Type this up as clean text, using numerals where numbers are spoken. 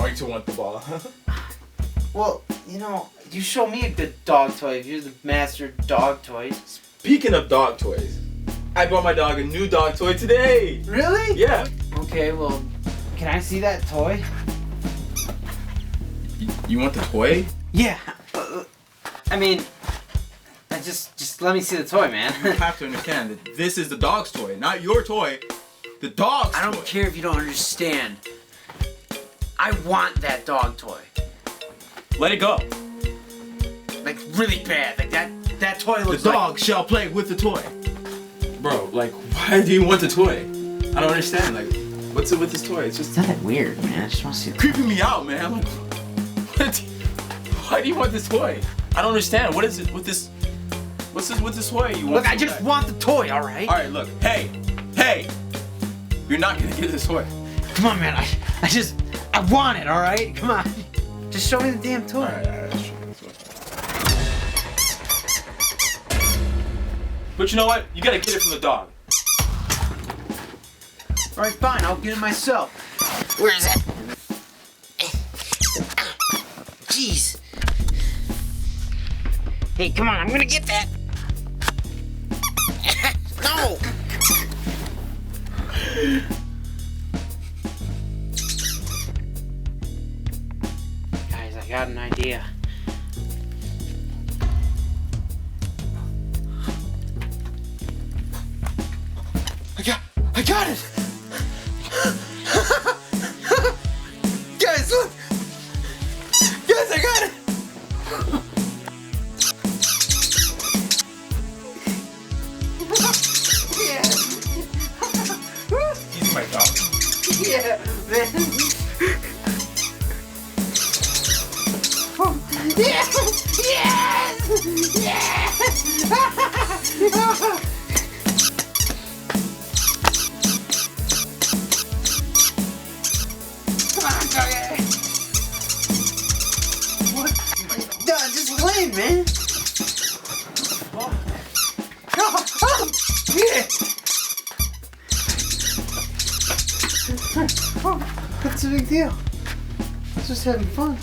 going to want the ball. Well, you know, you show me a good dog toy if you're the master of dog toys. Speaking of dog toys, I bought my dog a new dog toy today. Really? Yeah. Okay, well, can I see that toy? You want the toy? Yeah. I mean, just let me see the toy, man. You have to understand that this is the dog's toy, not your toy. The dog's toy. I don't care if you don't understand. I want that dog toy. Let it go. Like, really bad. Like, that toy looks The dog shall play with the toy. Bro, like, why do you want the toy? I don't understand. Like, what's it with this toy? It's just... It's not that weird, man. I just want to see the creeping me out, man. Like, what? Why do you want this toy? I don't understand. What is it with this? What's this with this toy? You want? Look, I just want the toy, alright? Alright, look. Hey! You're not gonna get this toy. Come on, man. I want it, alright? Come on. Just show me the damn toy. Alright, show me this toy. But you know what? You gotta get it from the dog. Alright, fine. I'll get it myself. Where is it? Jeez. Hey, come on, I'm gonna get that. No! Guys, I got an idea. I got it! Guys, look! Guys, I got it! He's my dog. Yeah, man. Yes! Yes! Yes! Come on, doggy! What? No, just play, man. Yeah! Oh, what's the big deal? Just having fun.